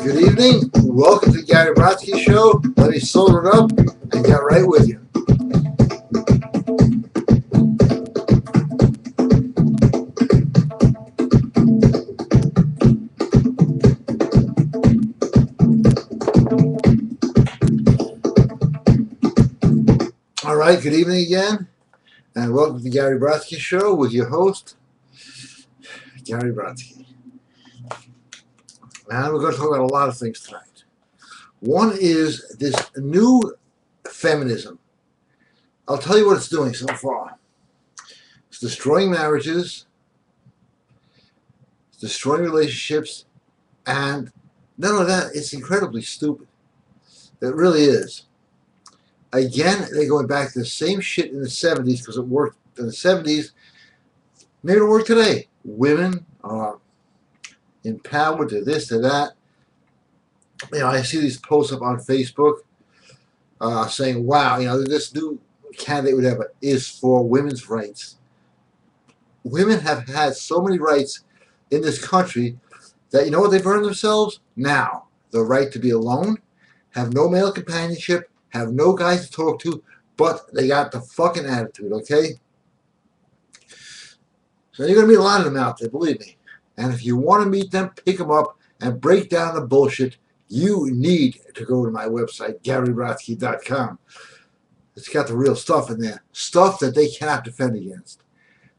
Good evening. Welcome to the Gary Brodsky Show. Let me sober it up and get right with you. All right, good evening again, and welcome to the Gary Brodsky Show with your host, Gary Brodsky. And we're going to talk about a lot of things tonight. One is this new feminism. I'll tell you what it's doing so far. It's destroying marriages, it's destroying relationships, and none of that, it's incredibly stupid. It really is. Again, they're going back to the same shit in the 70s because it worked in the 70s. Maybe it'll work today. Women are empowered to this, to that. You know, I see these posts up on Facebook saying, wow, you know, this new candidate, whatever, is for women's rights. Women have had so many rights in this country that, you know what they've earned themselves? Now, the right to be alone, have no male companionship, have no guys to talk to, but they got the fucking attitude, okay? So you're going to meet a lot of them out there, believe me. And if you want to meet them, pick them up and break down the bullshit, you need to go to my website, GaryBrodsky.com. It's got the real stuff in there. Stuff that they cannot defend against.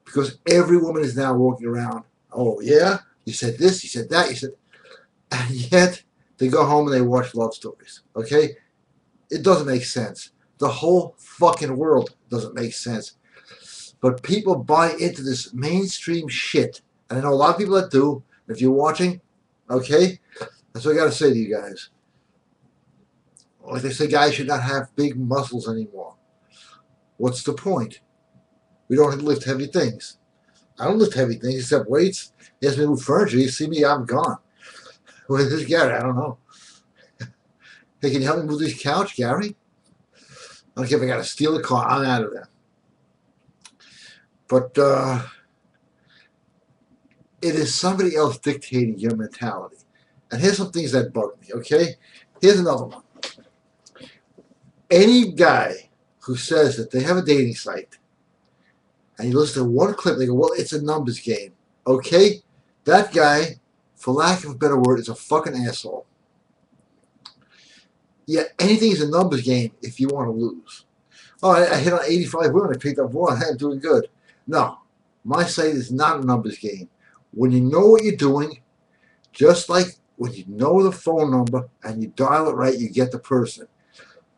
Because every woman is now walking around, oh yeah, you said this, you said that, you said... And yet, they go home and they watch love stories, okay? It doesn't make sense. The whole fucking world doesn't make sense. But people buy into this mainstream shit. And I know a lot of people that do. If you're watching, okay, that's what I got to say to you guys. Like they say, guys should not have big muscles anymore. What's the point? We don't lift heavy things. I don't lift heavy things except weights. You ask me to move furniture, you see me, I'm gone. Where's this Gary? I don't know. Hey, can you help me move this couch, Gary? I don't care if I got to steal a car. I'm out of there. But it is somebody else dictating your mentality. And here's some things that bug me, okay? Here's another one. Any guy who says that they have a dating site and you listen to one clip, they go, well, it's a numbers game, okay? That guy, for lack of a better word, is a fucking asshole. Yeah, anything is a numbers game if you want to lose. Oh, I hit on 85 women, I picked up one, I'm doing good. No, my site is not a numbers game. When you know what you're doing, just like when you know the phone number and you dial it right, you get the person.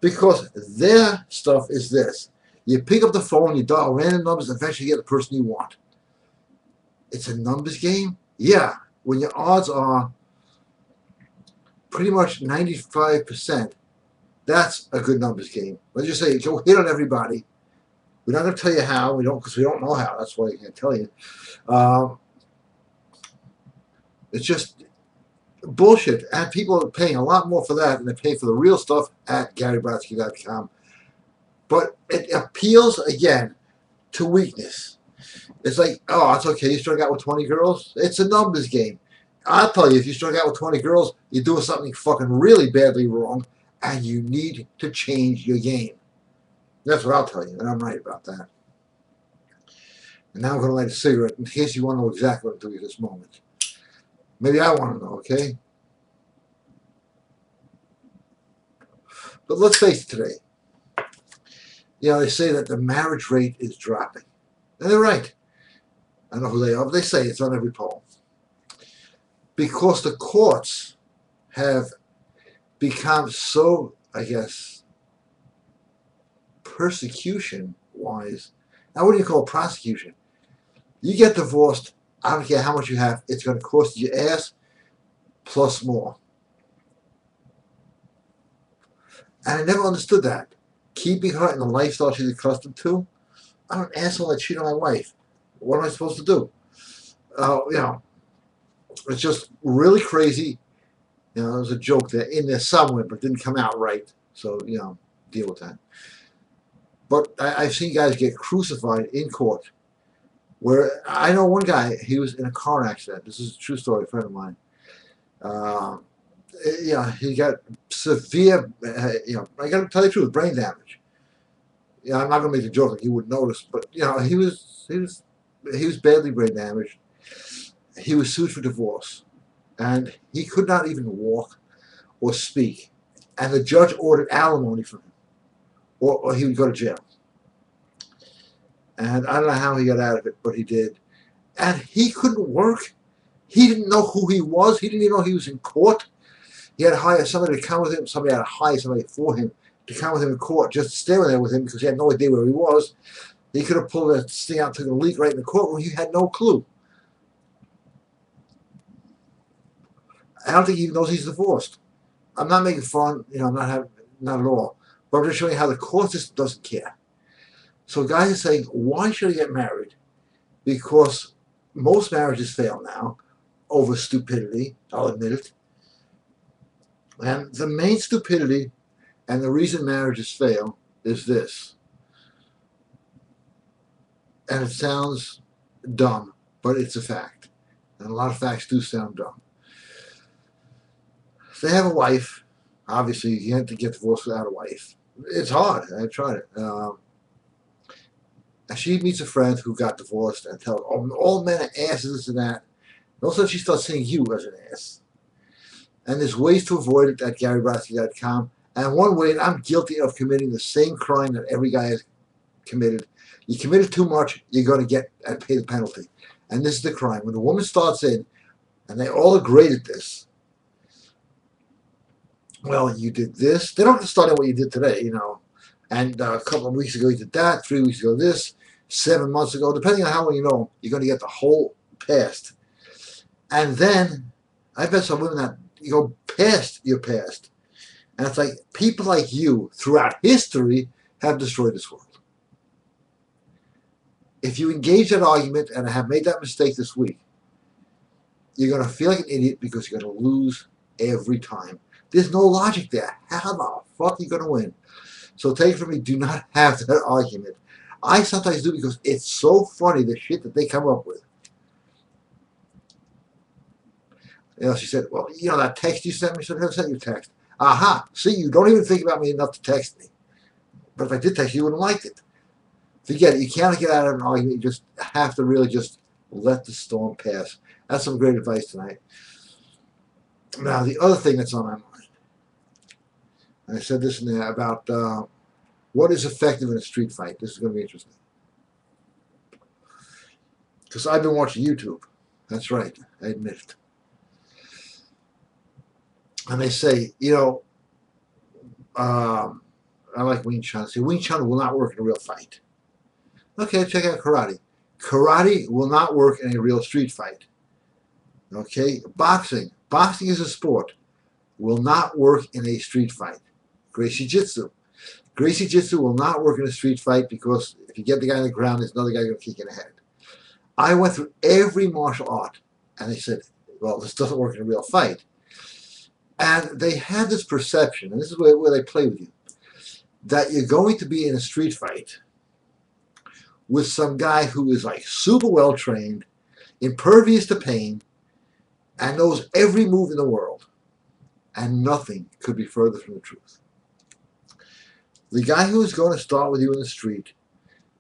Because their stuff is this. You pick up the phone, you dial random numbers, and eventually you get the person you want. It's a numbers game? Yeah, when your odds are pretty much 95%, that's a good numbers game. Let's just say, go hit on everybody. We're not going to tell you how. We don't, because we don't know how. That's why I can't tell you. It's just bullshit. And people are paying a lot more for that than they pay for the real stuff at GaryBrodsky.com. But it appeals, again, to weakness. It's like, oh, it's okay. You struck out with 20 girls? It's a numbers game. I'll tell you, if you struck out with 20 girls, you're doing something fucking really badly wrong, and you need to change your game. That's what I'll tell you, and I'm right about that. And now I'm going to light a cigarette in case you want to know exactly what I'm doing at this moment. Maybe I want to know, okay? But let's face it today. You know, they say that the marriage rate is dropping. And they're right. I don't know who they are, but they say it's on every poll. Because the courts have become so, I guess, persecution-wise. Now, what do you call prosecution? You get divorced, I don't care how much you have, it's going to cost you your ass plus more. And I never understood that. Keeping her in the lifestyle she's accustomed to. I'm an asshole that cheated on my wife. What am I supposed to do? You know, it's just really crazy. You know, there was a joke there in there somewhere, but it didn't come out right. So, you know, deal with that. But I've seen guys get crucified in court. Where I know one guy, he was in a car accident. This is a true story, a friend of mine. he got severe, I got to tell you the truth, brain damage. I'm not going to make a joke like you wouldn't notice, but he was badly brain damaged. He was sued for divorce, and he could not even walk or speak, and the judge ordered alimony from him, or he would go to jail. And I don't know how he got out of it, but he did. And he couldn't work. He didn't know who he was. He didn't even know he was in court. He had to hire somebody to come with him. Somebody had to hire somebody for him to come with him in court, just to stay there with him because he had no idea where he was. He could have pulled that thing out, took a leak right in the courtroom. He had no clue. I don't think he even knows he's divorced. I'm not making fun, not at all. But I'm just showing you how the court system doesn't care. So guys are saying, why should I get married? Because most marriages fail now over stupidity, I'll admit it. And the main stupidity and the reason marriages fail is this. And it sounds dumb, but it's a fact. And a lot of facts do sound dumb. They have a wife. Obviously, you can't get divorced without a wife. It's hard. I tried it. And she meets a friend who got divorced and tells all men are asses, this and that. And all of a sudden she starts seeing you as an ass. And there's ways to avoid it at GaryBrodsky.com. And one way, I'm guilty of committing the same crime that every guy has committed. You committed too much, you're going to get and pay the penalty. And this is the crime. When the woman starts in, and they all agree at this, well, you did this. They don't have to start out what you did today, And a couple of weeks ago you did that, 3 weeks ago this, 7 months ago, depending on how long you know, you're going to get the whole past. And then, I bet some women that you go past your past. And it's like, people like you, throughout history, have destroyed this world. If you engage that argument, and I have made that mistake this week, you're going to feel like an idiot because you're going to lose every time. There's no logic there. How the fuck are you going to win? So take it from me, do not have that argument. I sometimes do because it's so funny, the shit that they come up with. She said, well, that text you sent me, I said, who sent you text? Aha, see, you don't even think about me enough to text me. But if I did text you, you wouldn't have liked it. Forget it. You can't get out of an argument. You just have to really just let the storm pass. That's some great advice tonight. Now, the other thing that's on my mind, and I said this in there about what is effective in a street fight. This is going to be interesting. Because I've been watching YouTube. That's right. I admit it. And they say, I like Wing Chun. Say, Wing Chun will not work in a real fight. Okay, check out karate. Karate will not work in a real street fight. Okay, boxing. Boxing is a sport. Will not work in a street fight. Gracie Jitsu. Gracie Jitsu will not work in a street fight because if you get the guy on the ground, there's another guy going to kick in the head. I went through every martial art, and they said, well, this doesn't work in a real fight. And they had this perception, and this is where they play with you, that you're going to be in a street fight with some guy who is like super well trained, impervious to pain, and knows every move in the world. And nothing could be further from the truth. The guy who is going to start with you in the street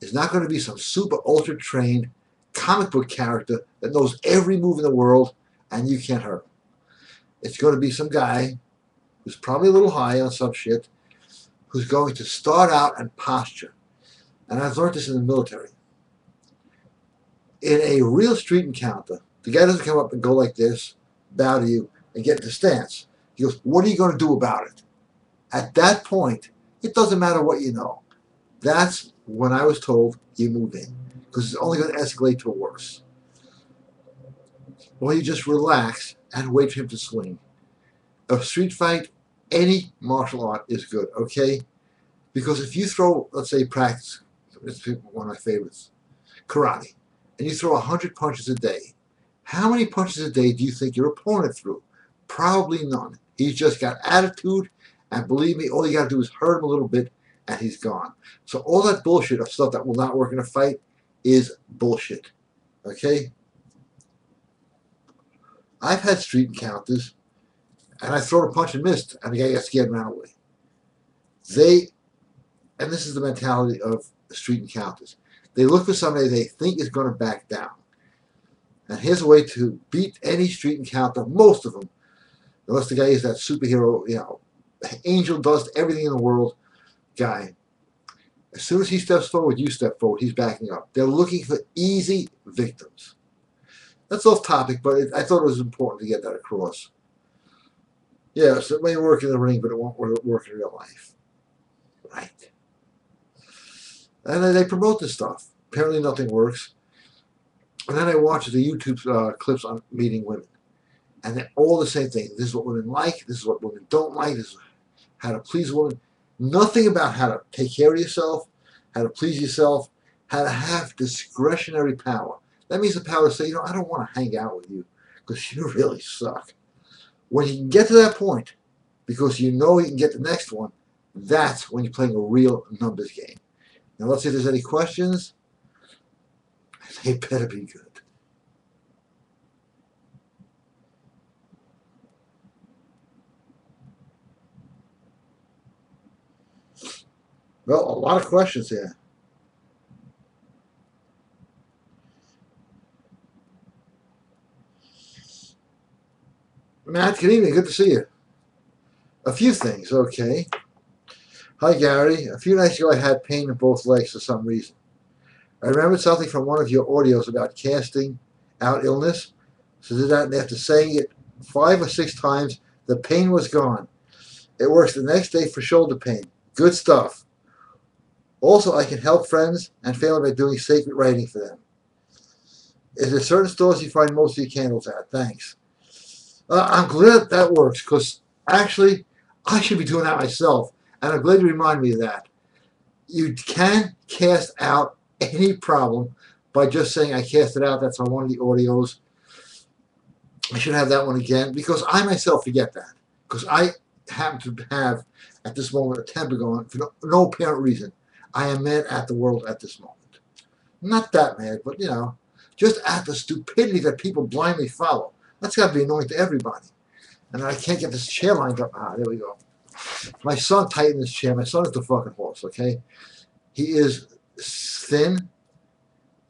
is not going to be some super ultra trained comic book character that knows every move in the world and you can't hurt him. It's going to be some guy who's probably a little high on some shit, who's going to start out and posture. And I've learned this in the military. In a real street encounter, the guy doesn't come up and go like this, bow to you, and get into stance. He goes, what are you going to do about it? At that point, it doesn't matter what you know. That's when I was told you move in, because it's only going to escalate to worse. Or you just relax and wait for him to swing. A street fight, any martial art is good, okay? Because if you throw, let's say, practice, it's one of my favorites, karate, and you throw 100 punches a day, how many punches a day do you think your opponent threw? Probably none. He's just got attitude, and believe me, all you got to do is hurt him a little bit, and he's gone. So all that bullshit of stuff that will not work in a fight is bullshit, okay? I've had street encounters, and I throw a punch and missed, and the guy got scared and ran away. And this is the mentality of street encounters. They look for somebody they think is going to back down. And here's a way to beat any street encounter, most of them, unless the guy is that superhero, angel dust, everything in the world guy. As soon as he steps forward, you step forward. He's backing up. They're looking for easy victims. That's off topic, but I thought it was important to get that across. Yeah, so it may work in the ring, but it won't work in real life. Right. And then they promote this stuff. Apparently nothing works. And then I watch the YouTube clips on meeting women. And they're all the same thing. This is what women like. This is what women don't like. This is how to please a woman. Nothing about how to take care of yourself, how to please yourself, how to have discretionary power. That means the power to say, I don't want to hang out with you because you really suck. When you can get to that point, because you know you can get the next one, that's when you're playing a real numbers game. Now let's see if there's any questions. They better be good. Well, a lot of questions here. Matt, good evening. Good to see you. A few things, okay. Hi, Gary. A few nights ago, I had pain in both legs for some reason. I remembered something from one of your audios about casting out illness. So did that, and after saying it 5 or 6 times, the pain was gone. It works the next day for shoulder pain. Good stuff. Also, I can help friends and family by doing sacred writing for them. Is there certain stores you find most of your candles at? Thanks. I'm glad that works, because actually, I should be doing that myself. And I'm glad you remind me of that. You can cast out any problem by just saying, I cast it out. That's on one of the audios. I should have that one again, because I myself forget that. Because I happen to have, at this moment, a temper going for no apparent reason. I am mad at the world at this moment. Not that mad, but, just at the stupidity that people blindly follow. That's got to be annoying to everybody. And I can't get this chair lined up. There we go. My son tightened this chair. My son is the fucking horse, okay? He is thin,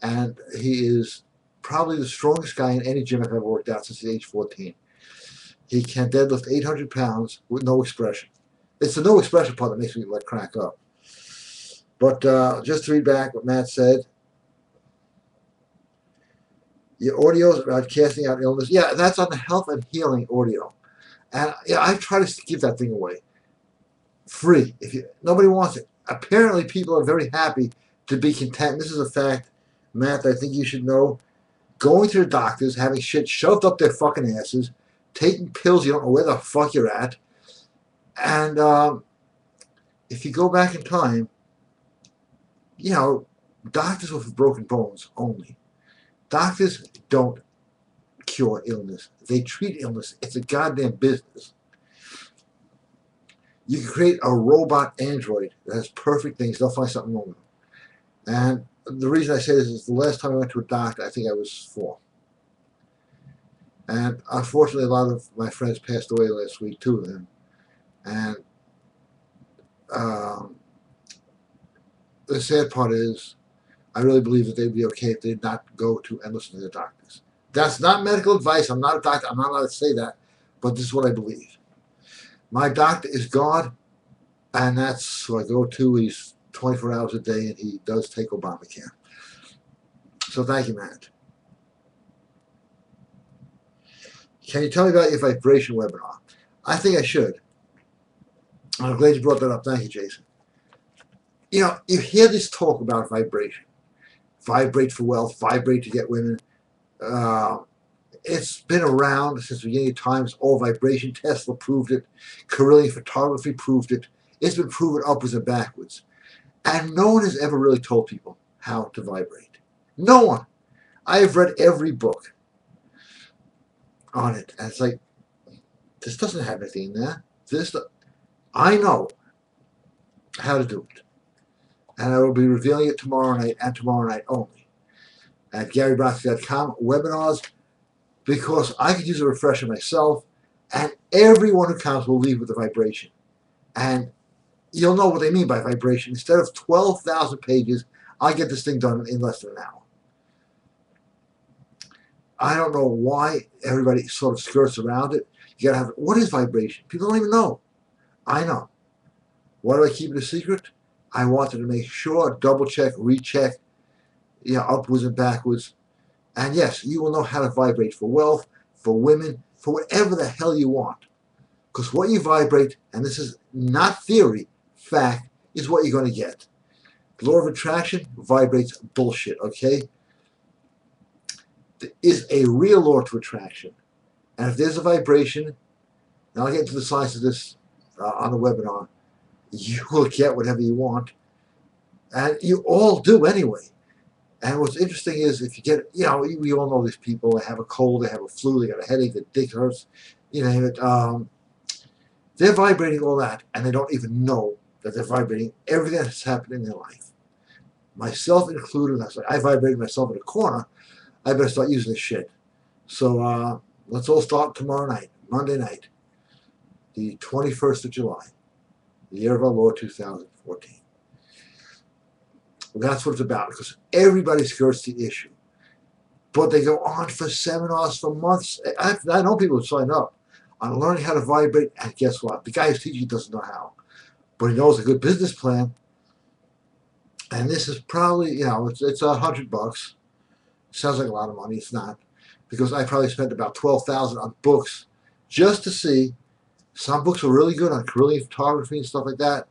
and he is probably the strongest guy in any gym I've ever worked out since age 14. He can deadlift 800 pounds with no expression. It's the no expression part that makes me crack up. But just to read back what Matt said, your audios about casting out illness. Yeah, that's on the health and healing audio. And I try to give that thing away. Free. Nobody wants it. Apparently people are very happy to be content. This is a fact, Matt, I think you should know. Going to the doctors, having shit shoved up their fucking asses, taking pills you don't know where the fuck you're at. And if you go back in time, doctors were for broken bones only. Doctors don't cure illness. They treat illness. It's a goddamn business. You can create a robot android that has perfect things. They'll find something wrong with them. And the reason I say this is the last time I went to a doctor, I think I was 4. And unfortunately, a lot of my friends passed away last week, 2 of them. And the sad part is, I really believe that they'd be okay if they did not go to and listen to their doctors. That's not medical advice. I'm not a doctor. I'm not allowed to say that. But this is what I believe. My doctor is God, and that's who I go to. He's 24 hours a day, and he does take Obamacare. So thank you, Matt. Can you tell me about your vibration webinar? I think I should. I'm glad you brought that up. Thank you, Jason. You hear this talk about vibration. Vibrate for wealth, vibrate to get women. It's been around since the beginning of times. All vibration. Tesla proved it. Carillion photography proved it. It's been proven upwards and backwards. And no one has ever really told people how to vibrate. No one. I have read every book on it. And it's like, this doesn't have anything in there. I know how to do it. And I will be revealing it tomorrow night and tomorrow night only at GaryBrodsky.com. Webinars, because I could use a refresher myself, And everyone who comes will leave with a vibration. And you'll know what they mean by vibration. Instead of 12,000 pages, I get this thing done in less than an hour. I don't know why everybody sort of skirts around it. You gotta have, what is vibration? People don't even know. I know. Why do I keep it a secret? I wanted to make sure, double check, recheck, upwards and backwards. And yes, you will know how to vibrate for wealth, for women, for whatever the hell you want. Because what you vibrate, and this is not theory, fact, is what you're going to get. The law of attraction vibrates bullshit, okay? There is a real law to attraction. And if there's a vibration, and I'll get into the science of this on the webinar, you will get whatever you want. And you all do anyway. And what's interesting is if you get, we all know these people, they have a cold, they have a flu, they got a headache, their dick hurts, you name it. They're vibrating all that, and they don't even know that they're vibrating everything that's happened in their life. Myself included, I vibrated myself in a corner. I better start using this shit. So let's all start tomorrow night, Monday night, the 21st of July, the year of our Lord 2014. Well, that's what it's about, because everybody skirts the issue. But they go on for seminars for months. I know people who sign up on learning how to vibrate, and guess what? The guy who's teaching doesn't know how. But he knows a good business plan. And this is probably, it's $100. Sounds like a lot of money. It's not. Because I probably spent about $12,000 on books just to see. Some books are really good on Carillion photography and stuff like that.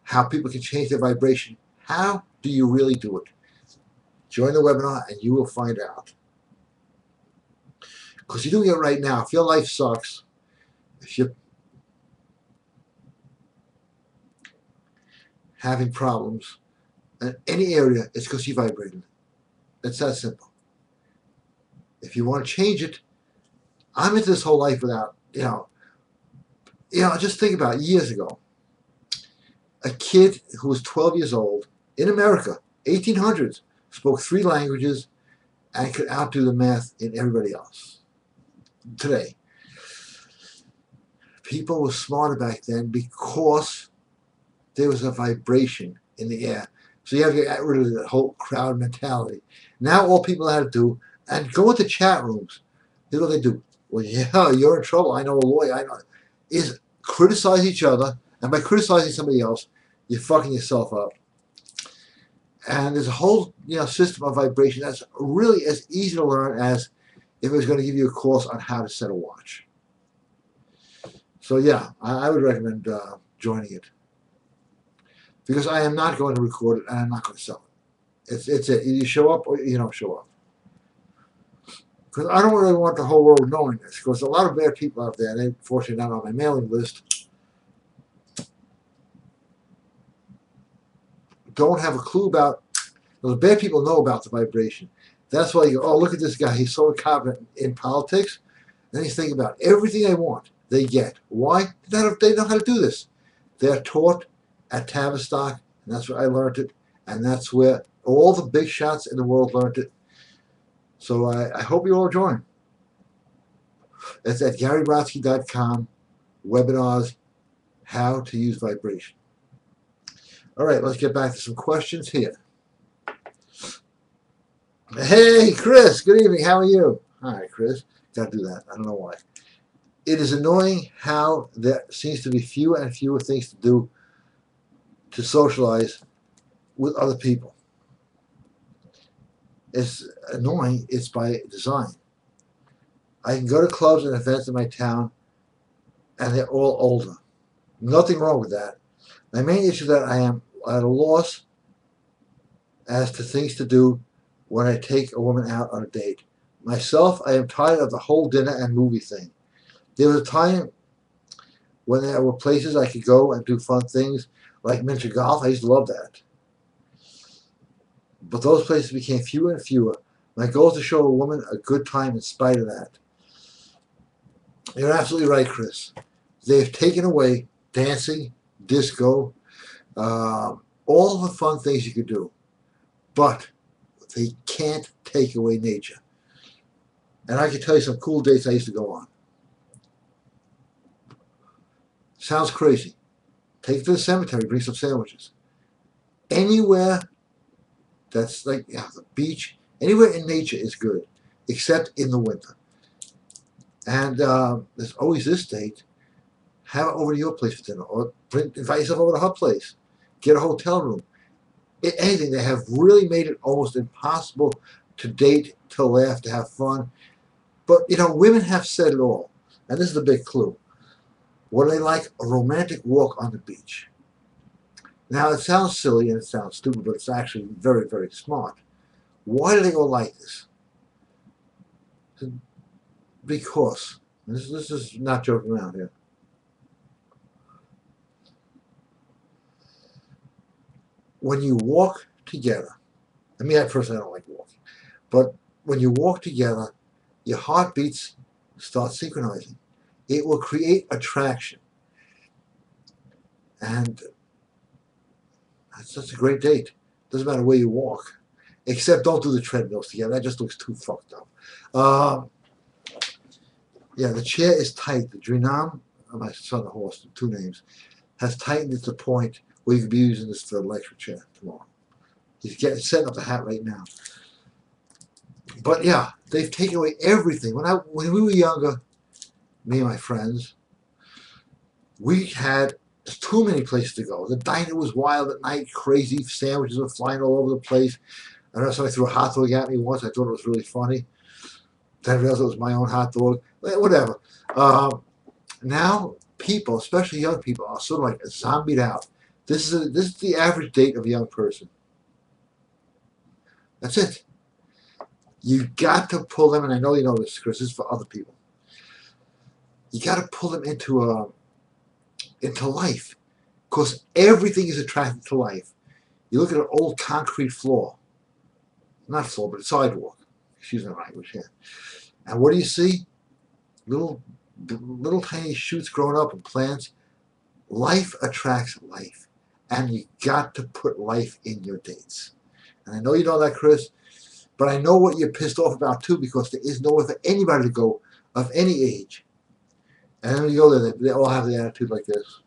How people can change their vibration. How do you really do it? Join the webinar and you will find out. Because you're doing it right now. If your life sucks, if you're having problems in any area, it's because you vibrated. It's that simple. If you want to change it, I'm into this whole life without, just think about it. Years ago, a kid who was 12 years old in America, 1800s, spoke 3 languages and could outdo the math in everybody else. Today, people were smarter back then because there was a vibration in the air. So you have to get rid of the whole crowd mentality. Now all people have to do, and go into chat rooms. Here's what they do. Well, yeah, you're in trouble. I know a lawyer. I know. Is criticize each other, and by criticizing somebody else, you're fucking yourself up. And there's a whole system of vibration that's really as easy to learn as if it was going to give you a course on how to set a watch. So yeah, I would recommend joining it. Because I am not going to record it and I'm not going to sell it. It's it. You show up or you don't show up. Because I don't really want the whole world knowing this. Because a lot of bad people out there, and they're fortunately not on my mailing list, don't have a clue about. The bad people know about the vibration. That's why you go, oh, look at this guy. He's so incompetent in politics. And then you think about everything they want, they get. Why? They know how to do this. They're taught at Tavistock, and that's where I learned it, and that's where all the big shots in the world learned it. So I hope you all join. It's at GaryBrodsky.com, webinars, how to use vibration. All right, let's get back to some questions here. Hey, Chris, good evening. How are you? Hi, Chris. Got to do that. I don't know why. It is annoying how there seems to be fewer and fewer things to do to socialize with other people. It's annoying. It's by design. I can go to clubs and events in my town, and they're all older. Nothing wrong with that. My main issue is that I am at a loss as to things to do when I take a woman out on a date. Myself, I am tired of the whole dinner and movie thing. There was a time when there were places I could go and do fun things, like miniature golf. I used to love that. But those places became fewer and fewer. My goal is to show a woman a good time in spite of that. You're absolutely right, Chris. They've taken away dancing, disco, all the fun things you could do. But they can't take away nature. And I can tell you some cool dates I used to go on. Sounds crazy. Take it to the cemetery, bring some sandwiches. Anywhere that's like the beach, anywhere in nature is good, except in the winter. And there's always this date. Have it over to your place for dinner, or invite yourself over to her place. Get a hotel room. Anything. They have really made it almost impossible to date, to laugh, to have fun. But, women have said it all. And this is the big clue. What do they like? A romantic walk on the beach. Now, it sounds silly and it sounds stupid, but it's actually very, very smart. Why do they all like this? Because, this is not joking around here. When you walk together, I personally don't like walking, but when you walk together, your heartbeats start synchronizing. It will create attraction. And that's a great date. Doesn't matter where you walk. Except don't do the treadmills together. That just looks too fucked up. Yeah, the chair is tight. The Drinam, my son, the horse, two names, has tightened it to the point where you could be using this for the electric chair tomorrow. He's setting up the hat right now. But yeah, they've taken away everything. When we were younger, me and my friends, we had too many places to go. The diner was wild at night, crazy. Sandwiches were flying all over the place. I remember somebody threw a hot dog at me once. I thought it was really funny. Then I realized it was my own hot dog. Whatever. Now, people, especially young people, are sort of like zombied out. This is the average date of a young person. That's it. You got to pull them, and I know you know this, Chris. This is for other people. You got to pull them into life, because everything is attracted to life. You look at an old concrete floor, not floor, but sidewalk. Excuse my language here. And what do you see? Little tiny shoots growing up and plants. Life attracts life, and you got to put life in your dates. And I know you know that, Chris, but I know what you're pissed off about too, because there is nowhere for anybody to go of any age. And when you go there, they all have the attitude like this.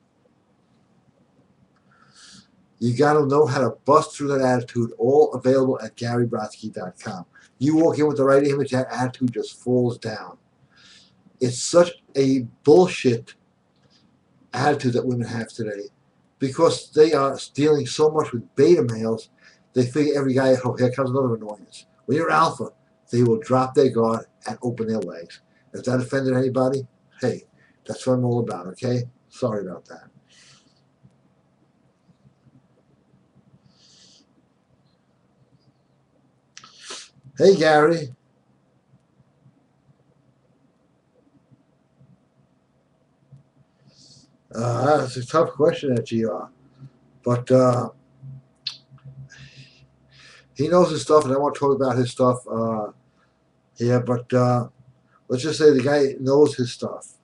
You got to know how to bust through that attitude, all available at GaryBrodsky.com. You walk in with the right image, that attitude just falls down. It's such a bullshit attitude that women have today, because they are dealing so much with beta males. They figure every guy, oh, here comes another annoyance. When you're alpha, they will drop their guard and open their legs. If that offended anybody, hey, that's what I'm all about, okay? Sorry about that. Hey, Gary. That's a tough question at GR. But he knows his stuff, and I want to talk about his stuff here. But let's just say the guy knows his stuff.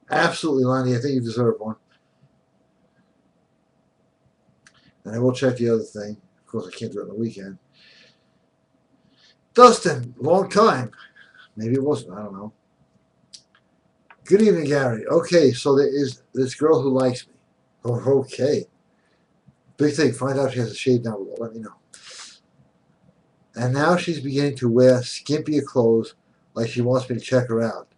Absolutely, Lonnie. I think you deserve one. And I will check the other thing. Of course, I can't do it on the weekend. Dustin, long time. Maybe it wasn't. I don't know. Good evening, Gary. Okay, so there is this girl who likes me. Oh, okay. Big thing. Find out if she has a shade down below. Let me know. And now she's beginning to wear skimpier clothes, like she wants me to check her out.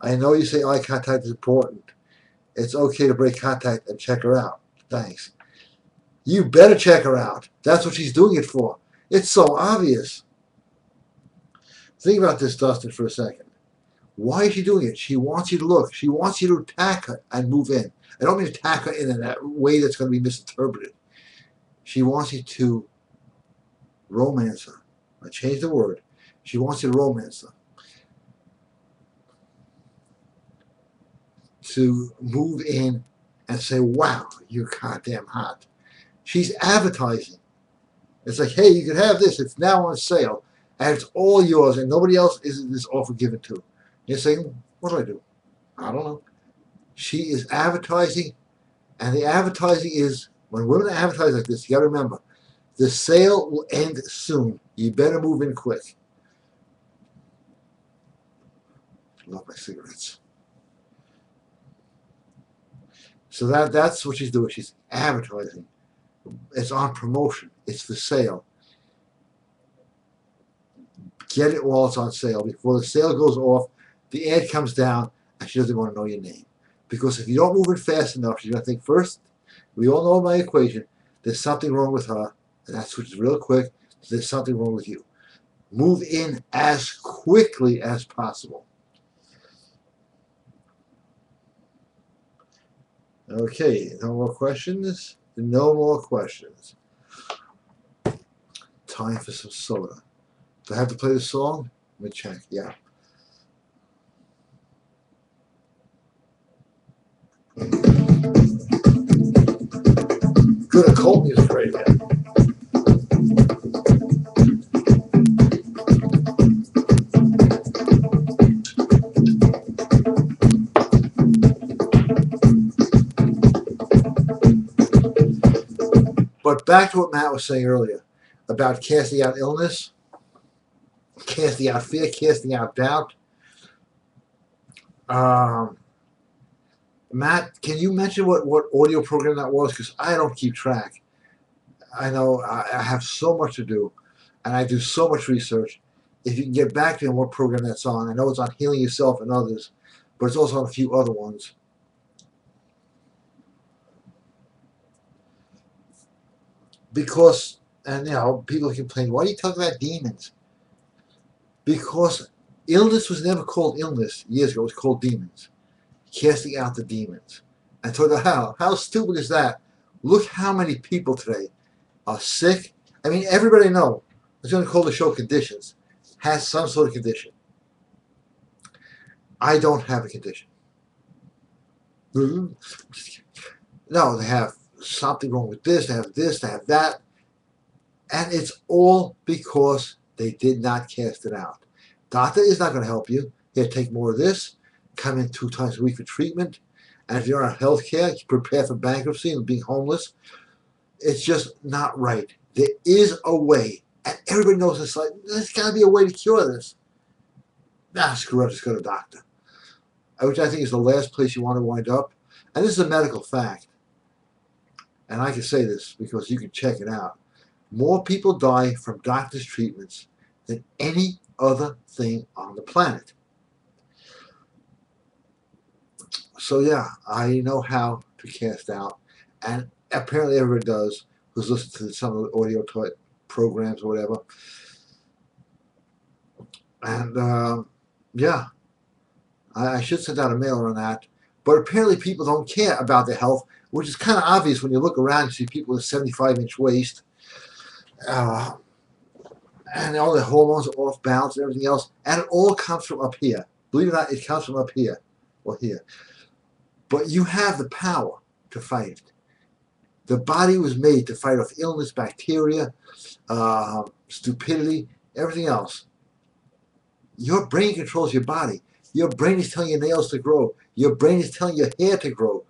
I know you say eye contact is important. It's okay to break contact and check her out. Thanks. You better check her out. That's what she's doing it for. It's so obvious. Think about this, Dustin, for a second. Why is she doing it? She wants you to look. She wants you to attack her and move in. I don't mean attack her in that way that's going to be misinterpreted. She wants you to romance her. I changed the word. She wants you to romance her. To move in and say, wow, you're goddamn hot. She's advertising. It's like, hey, you can have this. It's now on sale. And it's all yours, and nobody else is this offer given to. You're saying, what do I do? I don't know. She is advertising, and the advertising is, when women advertise like this, you got to remember, the sale will end soon. You better move in quick. Love my cigarettes. So that's what she's doing. She's advertising. It's on promotion. It's for sale. Get it while it's on sale. Before the sale goes off, the ad comes down, and she doesn't want to know your name. Because if you don't move it fast enough, she's going to think first, we all know my equation, there's something wrong with her, and that switches real quick, there's something wrong with you. Move in as quickly as possible. Okay, no more questions? No more questions. Time for some soda. Do I have to play the song? Let me check. Yeah. Good occult music right there. But back to what Matt was saying earlier about casting out illness, casting out fear, casting out doubt. Matt, can you mention what audio program that was? Because I don't keep track. I know I have so much to do, and I do so much research. If you can get back to me on what program that's on, I know it's on Healing Yourself and others, but it's also on a few other ones. Because, and people complain, why are you talking about demons? Because illness was never called illness years ago, it was called demons. Casting out the demons. And talk about how stupid is that? Look how many people today are sick. I mean, everybody knows, I'm going to call the show Conditions, has some sort of condition. I don't have a condition. No, they have something wrong with this, they have that. And it's all because they did not cast it out. Doctor is not going to help you. Here, take more of this. Come in 2 times a week for treatment. And if you're on health care, you prepare for bankruptcy and being homeless. It's just not right. There is a way. And everybody knows it's like, there's got to be a way to cure this. Nah, screw it, just go to the doctor. Which I think is the last place you want to wind up. And this is a medical fact. And I can say this because you can check it out. More people die from doctors' treatments than any other thing on the planet. So yeah, I know how to cast out, and apparently everybody does who's listened to some of the audio programs or whatever. And yeah, I should send out a mailer on that. But apparently people don't care about their health, which is kind of obvious when you look around and see people with 75-inch waist. And all the hormones are off balance and everything else. And it all comes from up here. Believe it or not, it comes from up here or here. But you have the power to fight it. The body was made to fight off illness, bacteria, stupidity, everything else. Your brain controls your body. Your brain is telling your nails to grow. Your brain is telling your hair to grow.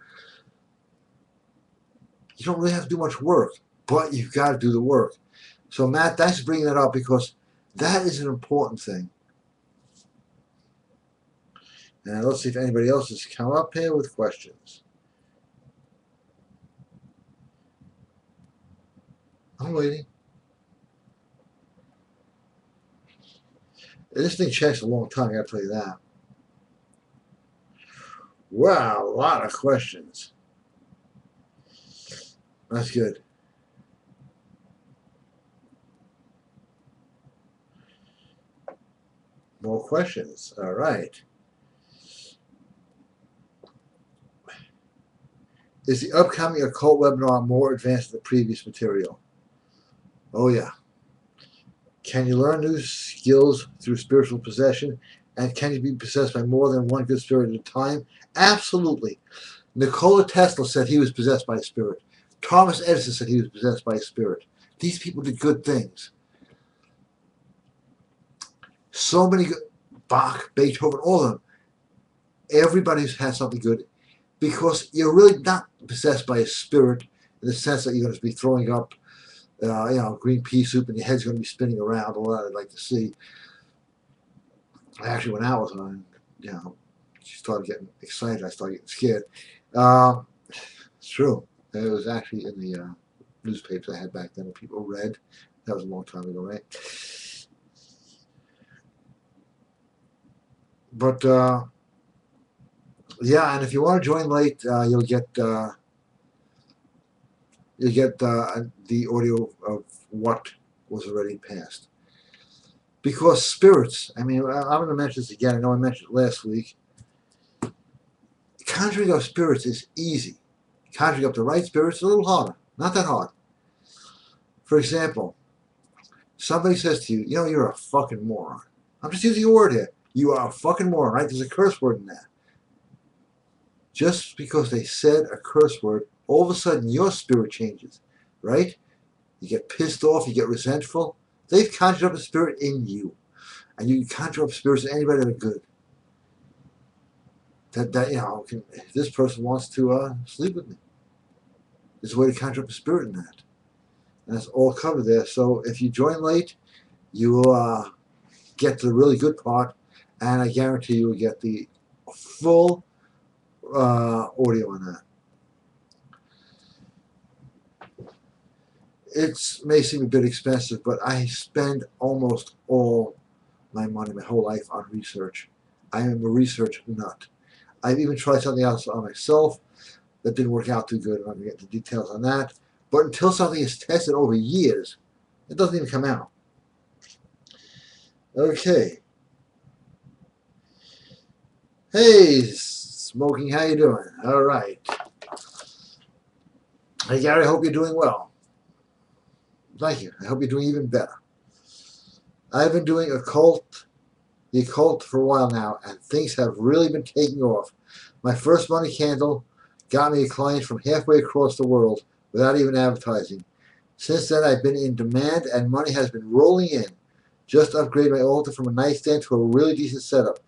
You don't really have to do much work, but you've got to do the work. So Matt, thanks for bringing that up because that is an important thing. And let's see if anybody else has come up here with questions. I'm waiting. This thing checks a long time, I gotta tell you that. Wow, a lot of questions. That's good. More questions. All right. Is the upcoming occult webinar more advanced than the previous material? Oh, yeah. Can you learn new skills through spiritual possession? And can you be possessed by more than one good spirit at a time? Absolutely. Nikola Tesla said he was possessed by a spirit. Thomas Edison said he was possessed by a spirit. These people did good things. So many good, Bach, Beethoven, all of them. Everybody's had something good because you're really not possessed by a spirit in the sense that you're going to be throwing up green pea soup and your head's going to be spinning around, all that I'd like to see. I actually went out with one. you know, she started getting excited. I started getting scared. It's true. It was actually in the newspapers I had back then that people read. That was a long time ago, right? But yeah, and if you want to join late, you'll get the audio of what was already passed. Because spirits, I mean, I'm going to mention this again. I know I mentioned it last week. Conjuring up spirits is easy. Conjuring up the right spirits is a little harder. Not that hard. For example, somebody says to you, you know, you're a fucking moron. I'm just using a word here. You are a fucking moron, right? There's a curse word in that. Just because they said a curse word, all of a sudden your spirit changes, right? You get pissed off, you get resentful. They've conjured up a spirit in you. And you can conjure up spirits in anybody that are good. That you know, if this person wants to sleep with me. There's a way to conjure up a spirit in that. And that's all covered there. So if you join late, you will get to the really good part, and I guarantee you will get the full audio on that. It may seem a bit expensive, but I spend almost all my money, my whole life, on research. I am a research nut. I've even tried something else on myself that didn't work out too good. I'm not going to get into details on that. But until something is tested over years, it doesn't even come out. Okay. Hey, Smoking, how you doing? All right. Hey, Gary, I hope you're doing well. Thank you. I hope you're doing even better. I've been doing the occult for a while now, and things have really been taking off. My first money candle got me a client from halfway across the world without even advertising. Since then, I've been in demand, and money has been rolling in. Just upgraded my altar from a nightstand to a really decent setup.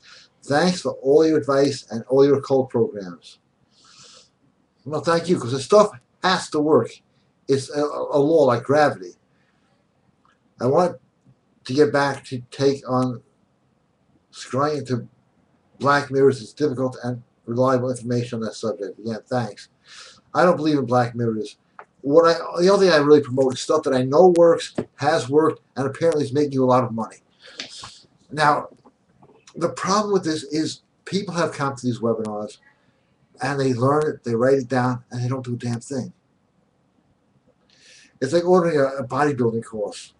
Thanks for all your advice and all your occult programs. Well, thank you, because the stuff has to work. It's a law like gravity. I want to get back to take on scrying into black mirrors. It's difficult and reliable information on that subject. Again, thanks. I don't believe in black mirrors. The only thing I really promote is stuff that I know works, has worked, and apparently is making you a lot of money. Now, the problem with this is people have come to these webinars and they learn it, they write it down, and they don't do a damn thing. It's like ordering a bodybuilding course.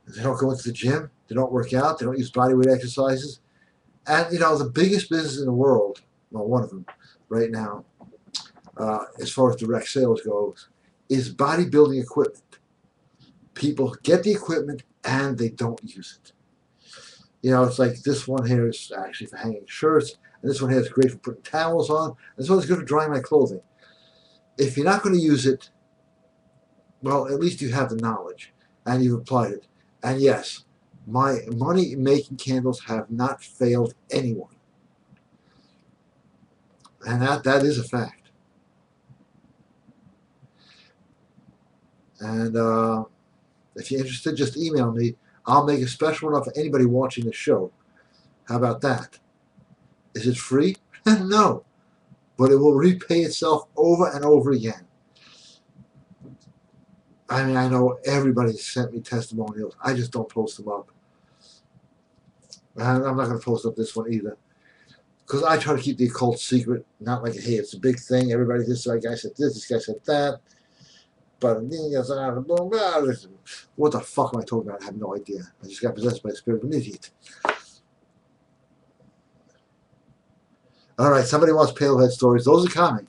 They don't go into the gym, they don't work out, they don't use bodyweight exercises. And, you know, the biggest business in the world, well, one of them right now, as far as direct sales goes, is bodybuilding equipment. People get the equipment and they don't use it. You know, it's like this one here is actually for hanging shirts, and this one here is great for putting towels on, and this one is good for drying my clothing. If you're not going to use it, well, at least you have the knowledge, and you've applied it. And yes, my money-making candles have not failed anyone. And that is a fact. And if you're interested, just email me. I'll make a special one up for anybody watching the show. How about that? Is it free? No. But it will repay itself over and over again. I mean, I know everybody sent me testimonials. I just don't post them up. And I'm not going to post up this one either. Because I try to keep the occult secret. Not like, hey, it's a big thing. Everybody, this guy said this guy said that. But what the fuck am I talking about? I have no idea. I just got possessed by the spirit of an idiot. Alright, somebody wants pale head stories. Those are coming.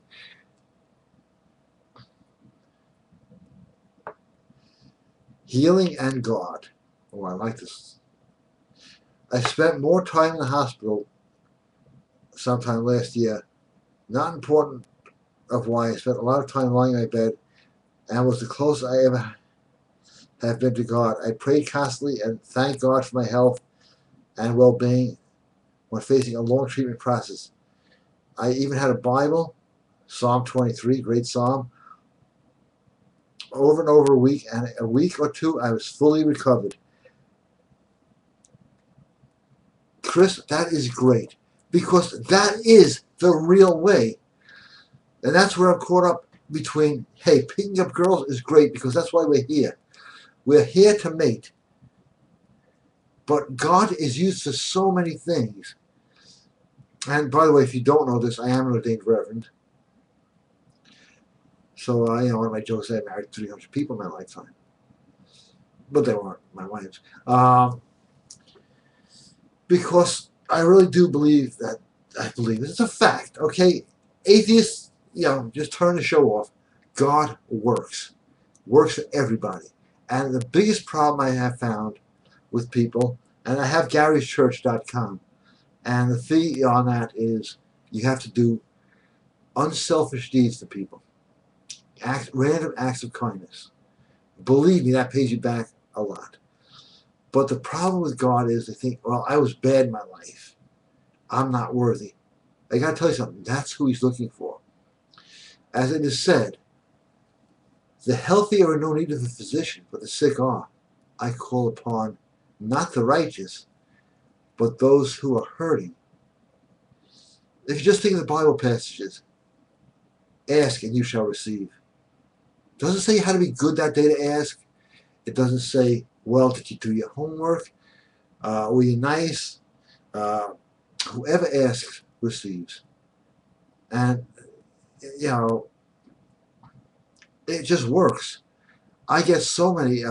Healing and God. Oh, I like this. I spent more time in the hospital sometime last year. Not important of why. I spent a lot of time lying in my bed and was the closest I ever have been to God. I prayed constantly and thanked God for my health and well-being when facing a long treatment process. I even had a Bible, Psalm 23, great psalm, over and over a week, and a week or two I was fully recovered. Chris, that is great, because that is the real way. And that's where I'm caught up between, hey, picking up girls is great because that's why we're here. We're here to mate. But God is used for so many things. And by the way, if you don't know this, I am an ordained reverend. So, one of my jokes, I married 300 people in my lifetime. But they weren't my wives. Because I really do believe that, it's a fact, okay? Atheists, just turn the show off. God works. Works for everybody. And the biggest problem I have found with people, and I have Gary'sChurch.com, and the fee on that is you have to do unselfish deeds to people. Random acts of kindness. Believe me, that pays you back a lot. But the problem with God is they think, well, I was bad in my life. I'm not worthy. I got to tell you something. That's who he's looking for. As it is said, the healthy are in no need of a physician, but the sick are. I call upon not the righteous, but those who are hurting. If you just think of the Bible passages, ask and you shall receive. It doesn't say how to be good that day to ask. It doesn't say, well, did you do your homework? Were you nice? Whoever asks receives. And, it just works. I get so many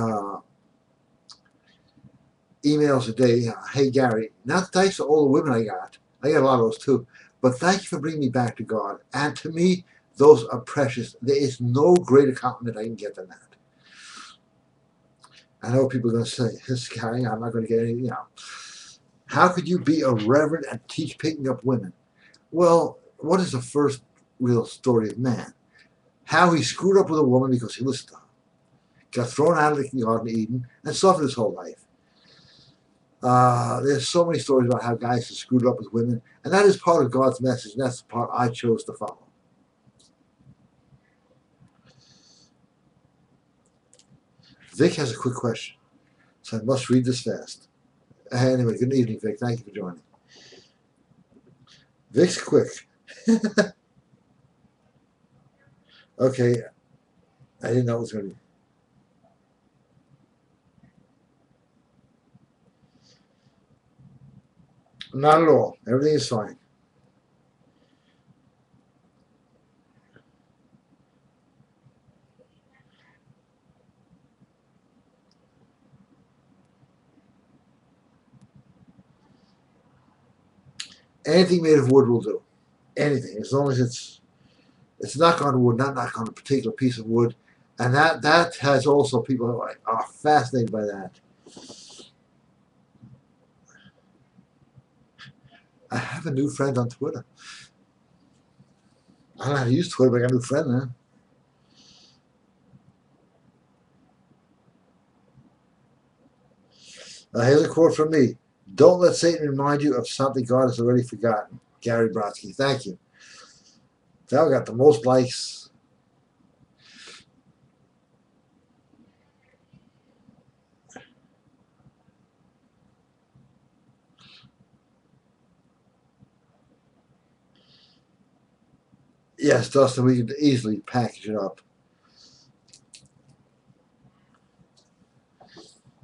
emails a day. Hey, Gary, not thanks to all the women I got. I get a lot of those too. But thank you for bringing me back to God. And to me, those are precious. There is no greater compliment I can get than that. I know people are going to say, this guy, I'm not going to get anything, How could you be a reverend and teach picking up women? Well, what is the first real story of man? How he screwed up with a woman because he listened to her. Got thrown out of the Garden of Eden and suffered his whole life. There's so many stories about how guys have screwed up with women, and that is part of God's message, and that's the part I chose to follow. Vic has a quick question, so I must read this fast. Anyway, good evening, Vic. Thank you for joining. Vic's quick. Okay, I didn't know it was going to be. Not at all. Everything is fine. Anything made of wood will do. Anything, as long as it's knock on wood, not knock on a particular piece of wood. And that has also people who are fascinated by that. I have a new friend on Twitter. I don't know how to use Twitter, but I got a new friend there. Here's a quote from me. Don't let Satan remind you of something God has already forgotten. Gary Brodsky. Thank you. That got the most likes. Yes, Dustin, we could easily package it up.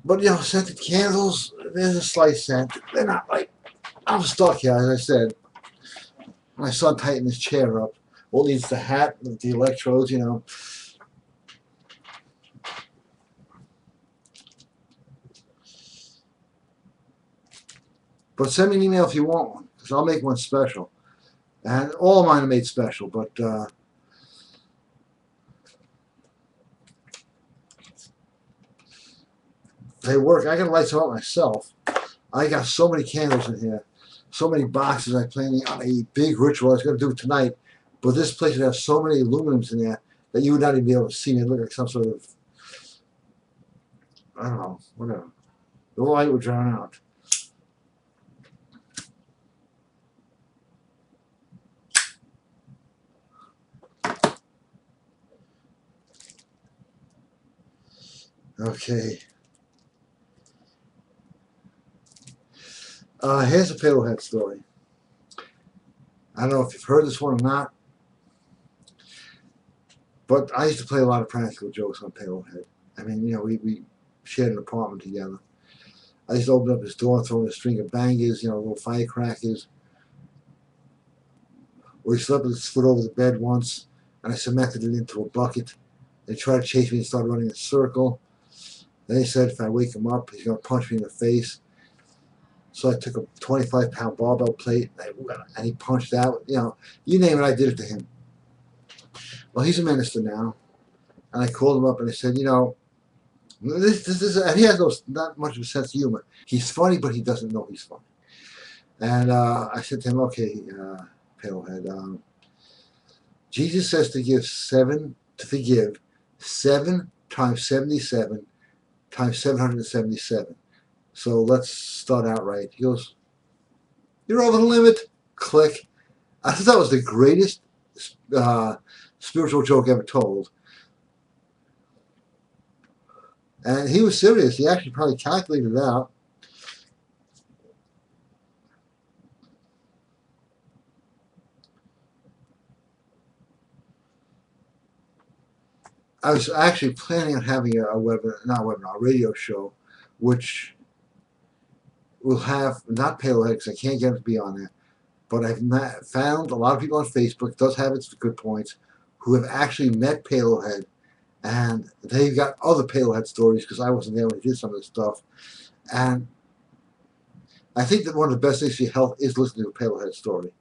But, scented candles, there's a slight scent. They're not like, I'm stuck here, as I said. My son tightened his chair up. Well, needs the hat with the electrodes, But send me an email if you want one, because I'll make one special. And all of mine are made special, but they work. I can light some up myself. I got so many candles in here, so many boxes. I plan on a big ritual I was going to do tonight, but this place would have so many aluminums in there that you would not even be able to see me. It look like some sort of, I don't know, whatever. The light would drown out. Okay. Here's a payload story. I don't know if you've heard this one or not, but I used to play a lot of practical jokes on Payload Head. I mean, you know, we shared an apartment together. I used to open up his door and throw in a string of bangers, you know, little firecrackers. Or he slept with his foot over the bed once, and I cemented it into a bucket. They tried to chase me and started running in a circle. Then he said if I wake him up, he's going to punch me in the face. So I took a 25-pound barbell plate, and he punched out. You know, you name it, I did it to him. Well, he's a minister now, and I called him up and I said, you know, this is, and he has not much of a sense of humor. He's funny, but he doesn't know he's funny. And I said to him, okay, Palehead, Jesus says to forgive 7 times 77 times 777. So let's start out right. He goes, you're over the limit. Click. I thought that was the greatest spiritual joke ever told. And he was serious. He actually probably calculated it out. I was actually planning on having a radio show, which will have, not Palehead, because I can't get him to be on there, but I've found a lot of people on Facebook, does have its good points, who have actually met Palehead, and they've got other Palehead stories, because I wasn't there when he did some of this stuff. And I think that one of the best things for your health is listening to a Palehead story.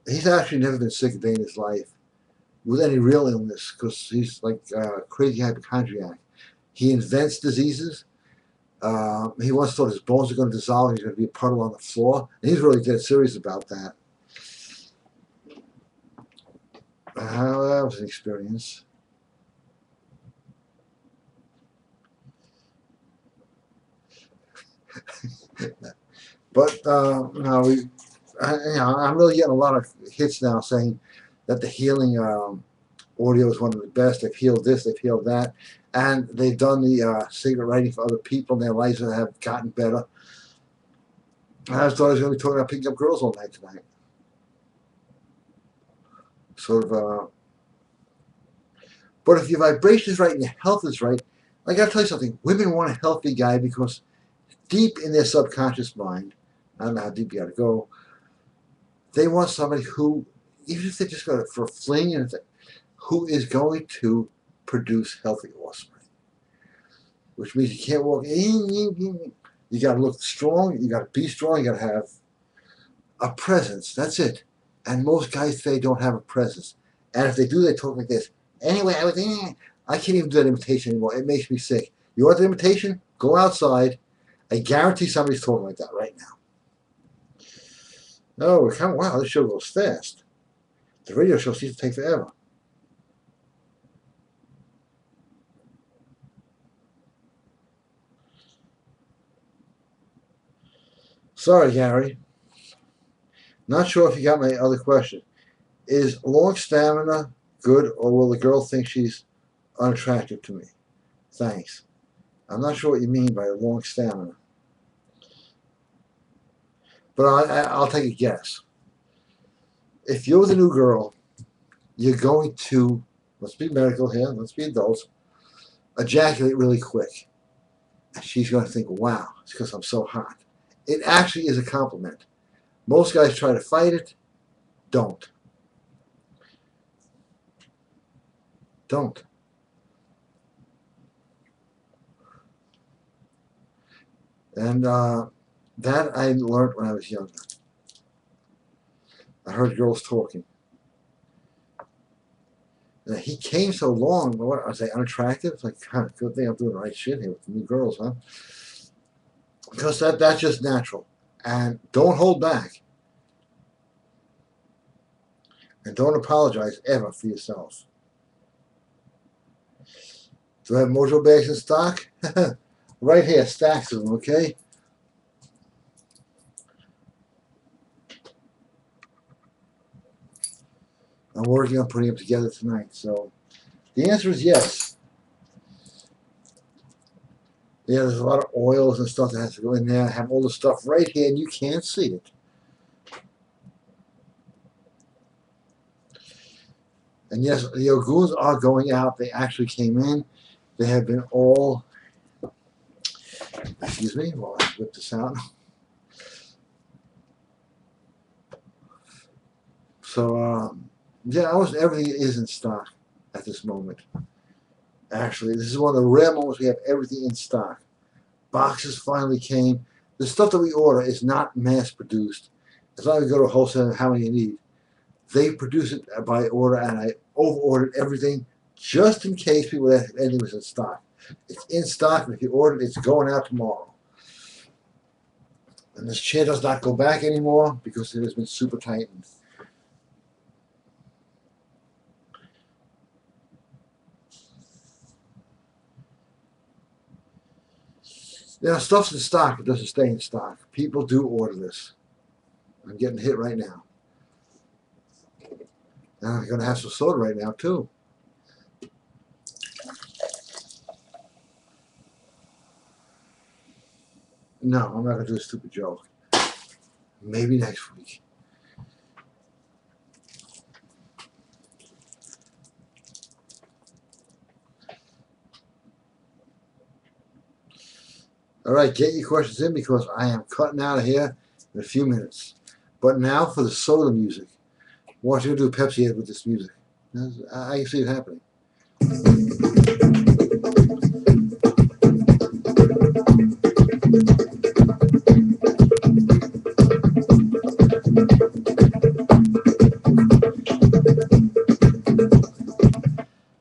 He's actually never been sick a day in his life with any real illness, because he's like a crazy hypochondriac. He invents diseases. He once thought his bones were going to dissolve, he's going to be a puddle on the floor, and he's really dead serious about that. That was an experience. But no, I'm really getting a lot of hits now saying that the healing audio is one of the best. They've healed this, they've healed that, and they've done the secret writing for other people, and their lives have gotten better. And I thought I was going to be talking about picking up girls all night tonight. Sort of. But if your vibration is right and your health is right, I got to tell you something. Women want a healthy guy because deep in their subconscious mind, I don't know how deep you got to go, they want somebody who, even if they just got it for a fling, who is going to produce healthy offspring. Which means you can't walk. You got to look strong. You got to be strong. You got to have a presence. That's it. And most guys today don't have a presence. And if they do, they talk like this. Anyway, I can't even do that imitation anymore. It makes me sick. You want the imitation? Go outside. I guarantee somebody's talking like that right now. Oh, wow, this show goes fast. The radio show seems to take forever. Sorry, Gary. Not sure if you got my other question. Is long stamina good, or will the girl think she's unattractive to me? Thanks. I'm not sure what you mean by long stamina. But I'll take a guess. If you're with a new girl, you're going to, let's be medical here, let's be adults, ejaculate really quick. And she's going to think, wow, it's because I'm so hot. It actually is a compliment. Most guys try to fight it. Don't. Don't. And that I learned when I was younger. I heard girls talking. And he came so long. What was I unattractive? It's like, God, good thing I'm doing the right shit here with the new girls, huh? Because that's just natural. And don't hold back. And don't apologize ever for yourself. Do I have mojo bags in stock? Right here, stacks of them, okay? I'm working on putting them together tonight. So the answer is yes. Yeah, there's a lot of oils and stuff that has to go in there. I have all the stuff right here, and you can't see it. And yes, the goons are going out. They actually came in. They have been all, excuse me, while I whip this out. So, yeah, almost everything is in stock at this moment. Actually, this is one of the rare moments we have everything in stock. Boxes finally came. The stuff that we order is not mass produced. As long as you go to a wholesaler, how many you need. They produce it by order, and I over-ordered everything just in case people ask if anything was in stock. It's in stock, and if you order it, it's going out tomorrow. And this chair does not go back anymore because it has been super tightened. Now, stuff's in stock, but doesn't stay in stock. People do order this. I'm getting hit right now. And I'm going to have some soda right now, too. No, I'm not going to do a stupid joke. Maybe next week. All right, get your questions in because I am cutting out of here in a few minutes. But now for the soda music. What you do Pepsi Head with this music? I can see it happening.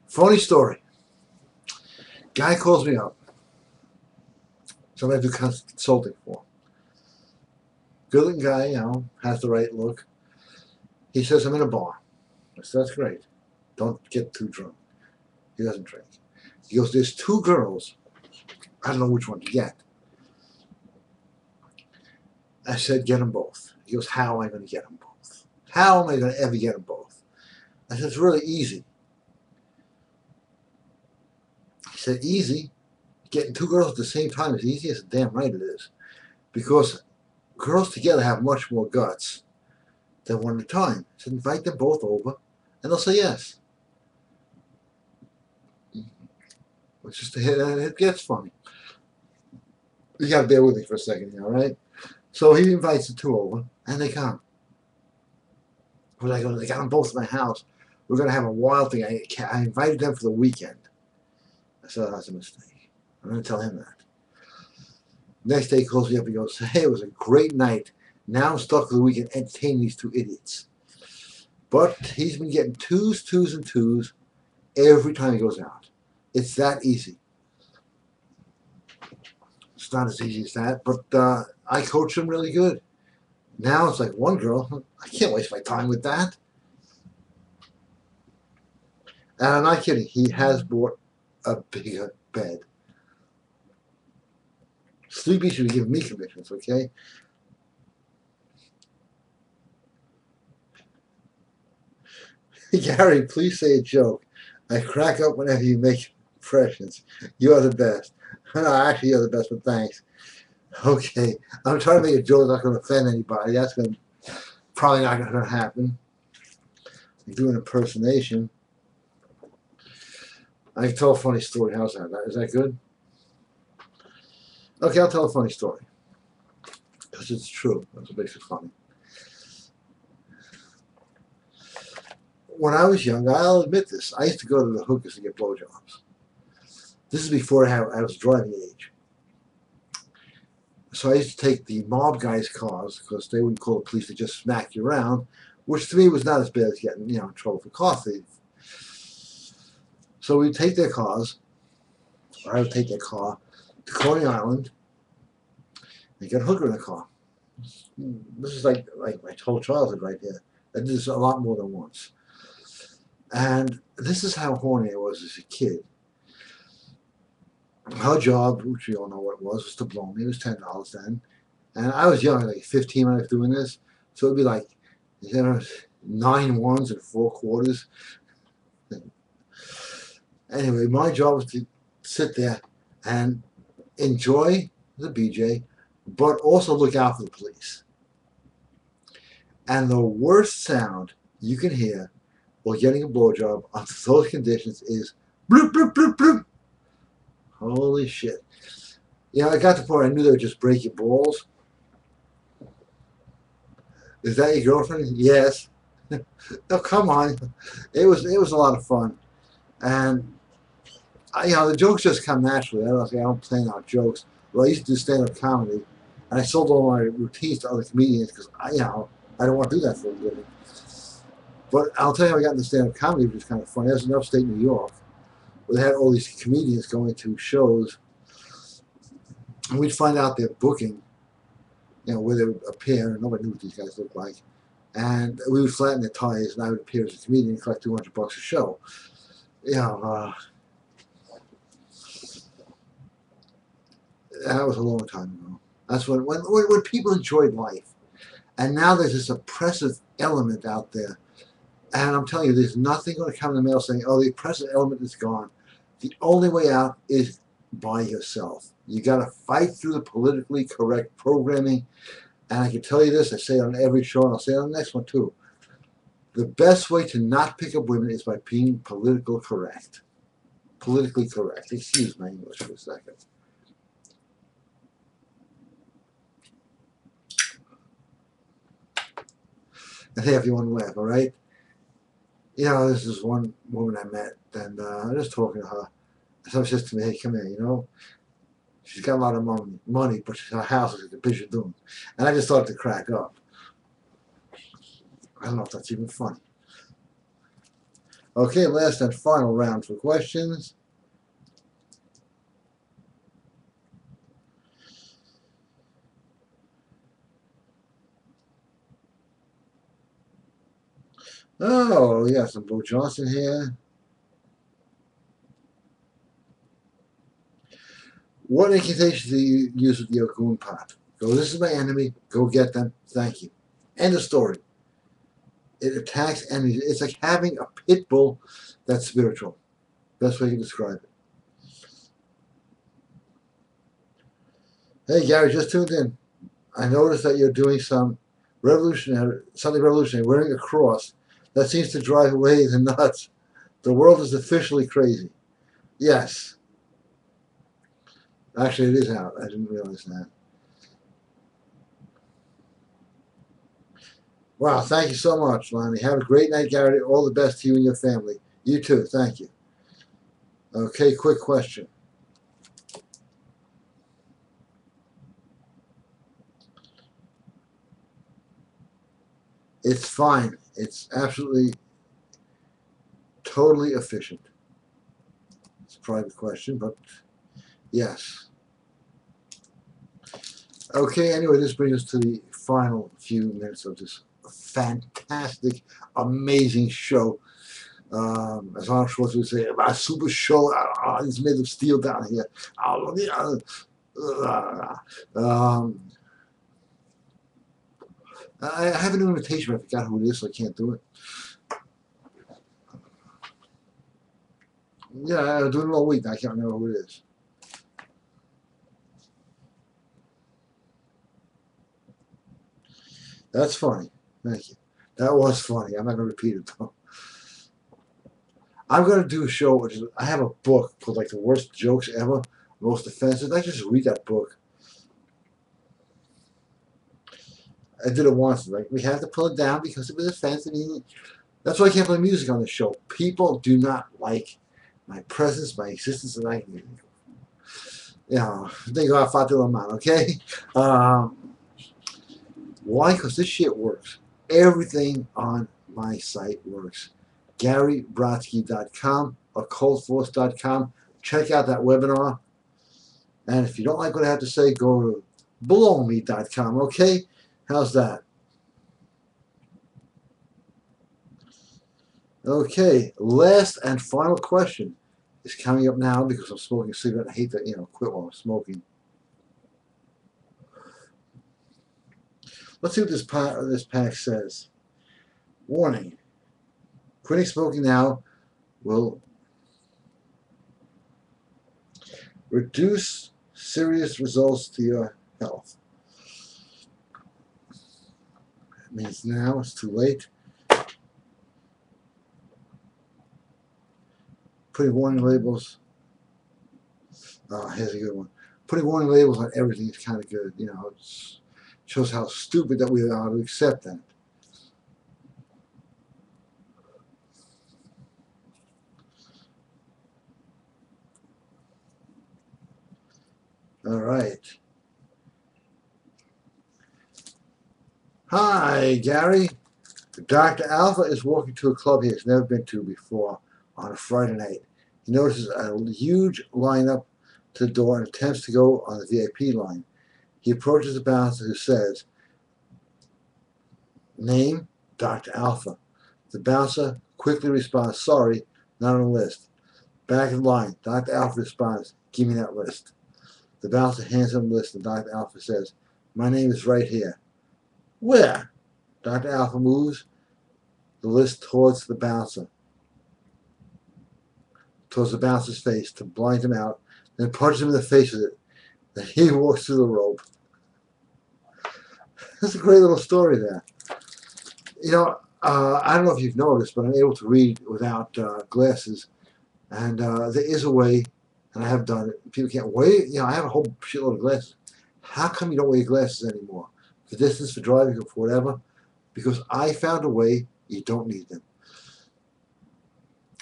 Funny story. Guy calls me up. Somebody I do consulting for. Good looking guy, you know, has the right look. He says, I'm in a bar. I said, that's great. Don't get too drunk. He doesn't drink. He goes, there's two girls. I don't know which one to get. I said, get them both. He goes, how am I going to get them both? How am I going to ever get them both? I said, it's really easy. He said, easy? Getting two girls at the same time is easy? I said, damn right it is. Because girls together have much more guts than one at a time. I said, invite them both over, and they'll say yes. It's just it gets funny. You got to bear with me for a second here, all right? So he invites the two over, and they come. When I go, they got them both in my house. We're going to have a wild thing. I invited them for the weekend. I said, that's a mistake. I'm going to tell him that. Next day he calls me up and goes, hey, it was a great night. Now I'm stuck for the weekend entertaining these two idiots. But he's been getting twos, and twos every time he goes out. It's that easy. It's not as easy as that, but I coach him really good. Now it's like one girl, I can't waste my time with that. And I'm not kidding, he has bought a bigger bed. Sleepy should be giving me commissions, okay? Gary, please say a joke. I crack up whenever you make impressions. You are the best. No, actually, you're the best, but thanks. Okay, I'm trying to make a joke that's not going to offend anybody. That's probably not going to happen. I do an impersonation. I can tell a funny story. How's that? Is that good? Okay, I'll tell a funny story. Because it's true. That's what makes it funny. When I was young, I'll admit this, I used to go to the hookers to get blowjobs. This is before I was driving age. So I used to take the mob guys' cars because they wouldn't call the police, they just smack you around, which to me was not as bad as getting, in trouble for car thief. So we'd take their cars, or I would take their car to Coney Island and get a hooker in the car. This is like my whole childhood right here. I did this a lot more than once. And this is how horny I was as a kid. Her job, which we all know what it was to blow me. It was $10 then. And I was young, like 15 when I was doing this. So it'd be like 9 ones and 4 quarters. Anyway, my job was to sit there and enjoy the BJ, but also look out for the police. And the worst sound you can hear while getting a blowjob under those conditions is bloop, bloop, bloop, bloop. Holy shit. You know, I got to the point I knew they would just break your balls. Is that your girlfriend? Yes. Oh, come on. It was a lot of fun. And, you know, the jokes just come naturally. I don't plan out jokes. Well, I used to do stand-up comedy, and I sold all my routines to other comedians because, I don't want to do that for a living. But I'll tell you how I got into stand-up comedy, which is kind of funny. I was in upstate New York, where they had all these comedians going to shows, and we'd find out their booking, you know, where they would appear, and nobody knew what these guys looked like. And we would flatten their tires, and I would appear as a comedian and collect $200 a show. You know, that was a long time ago. That's when people enjoyed life. And now there's this oppressive element out there. And I'm telling you, there's nothing going to come in the mail saying, oh, the oppressive element is gone. The only way out is by yourself. You got to fight through the politically correct programming. And I can tell you this, I say it on every show, and I'll say it on the next one too. The best way to not pick up women is by being politically correct. Politically correct. Excuse my English for a second. And hey, if you want to laugh, all right? You know, this is one woman I met, and I was just talking to her. Someone says to me, hey, come here, you know? She's got a lot of money, but her house is like a Bishadun. And I just started to crack up. I don't know if that's even funny. Okay, last and final round for questions. Oh, we got some Bo Johnson here. What incantation do you use with your goon pot? Go, this is my enemy. Go get them. Thank you. End of story. It attacks enemies. It's like having a pit bull that's spiritual. Best way to describe it. Hey, Gary, just tuned in. I noticed that you're doing something revolutionary, wearing a cross. That seems to drive away the nuts. The world is officially crazy. Yes. Actually, it is out. I didn't realize that. Wow, thank you so much, Lonnie. Have a great night, Gary. All the best to you and your family. You too. Thank you. Okay, quick question. It's fine. It's absolutely, totally efficient. It's a private question, but yes. Okay, anyway, this brings us to the final few minutes of this fantastic, amazing show. As Arnold Schwarzenegger would say, a super show. It's made of steel down here. I have a new invitation, but I forgot who it is, so I can't do it. Yeah, I'm doing it all week. I can't remember who it is. That's funny. Thank you. That was funny. I'm not going to repeat it, though. I'm going to do a show, which is, I have a book called, like, The Worst Jokes Ever, Most Offensive. I just read that book. I did it once. Like, we have to pull it down because it was offensive. That's why I can't play music on the show. People do not like my presence, my existence, and they go out Fatih man, okay? Why? Because this shit works. Everything on my site works. GaryBrodsky.com, occultforce.com. Check out that webinar. And if you don't like what I have to say, go to belowme.com, okay? How's that? Okay, last and final question is coming up now because I'm smoking a cigarette. I hate to, quit while I'm smoking. Let's see what this pack says. Warning. Quitting smoking now will reduce serious results to your health. That means now it's too late. Putting warning labels. Oh, here's a good one. Putting warning labels on everything is kind of good. You know, it shows how stupid that we are to accept that. All right. Hi, Gary. Dr. Alpha is walking to a club he has never been to before on a Friday night. He notices a huge lineup to the door and attempts to go on the VIP line. He approaches the bouncer who says, "Name, Dr. Alpha." The bouncer quickly responds, "Sorry, not on the list." Back in line, Dr. Alpha responds, "Give me that list." The bouncer hands him the list and Dr. Alpha says, "My name is right here." "Where?" Dr. Alpha moves the list towards the bouncer's face to blind him out, then punches him in the face with it. Then he walks through the rope. That's a great little story there. You know, I don't know if you've noticed, but I'm able to read without glasses. And there is a way, and I have done it. People can't wear, you know, I have a whole shitload of glasses. How come you don't wear glasses anymore? For distance, for driving, or for whatever? Because I found a way you don't need them.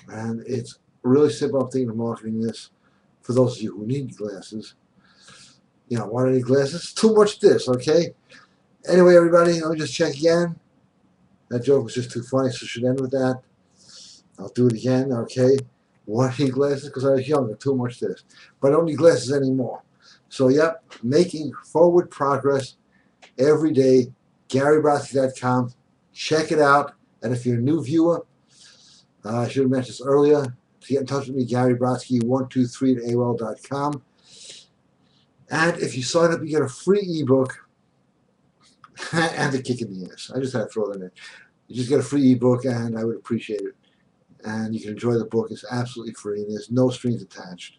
And it's really simple. I'm thinking of marketing this for those of you who need glasses. You know, why do I need glasses? Too much this, okay? Anyway, everybody, let me just check again. That joke was just too funny, so I should end with that. I'll do it again, okay? Why do I need glasses? Because I was younger, too much this. But I don't need glasses anymore. So, yep, making forward progress every day. GaryBrodsky.com. Check it out. And if you're a new viewer, I should have mentioned this earlier. To get in touch with me, GaryBrodsky123 at AOL.com. And if you sign up, you get a free ebook and a kick in the ass. I just had to throw that in. You just get a free ebook, and I would appreciate it. And you can enjoy the book. It's absolutely free. There's no strings attached.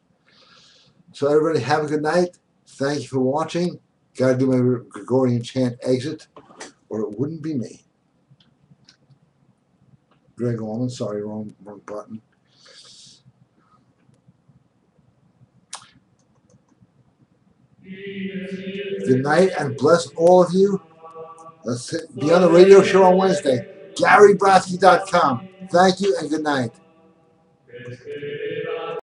So everybody, have a good night. Thank you for watching. Got to do my Gregorian chant exit, or it wouldn't be me. Greg Allman, sorry, wrong button. Good night, and bless all of you. Let's be on the radio show on Wednesday. GaryBrodsky.com. Thank you, and good night.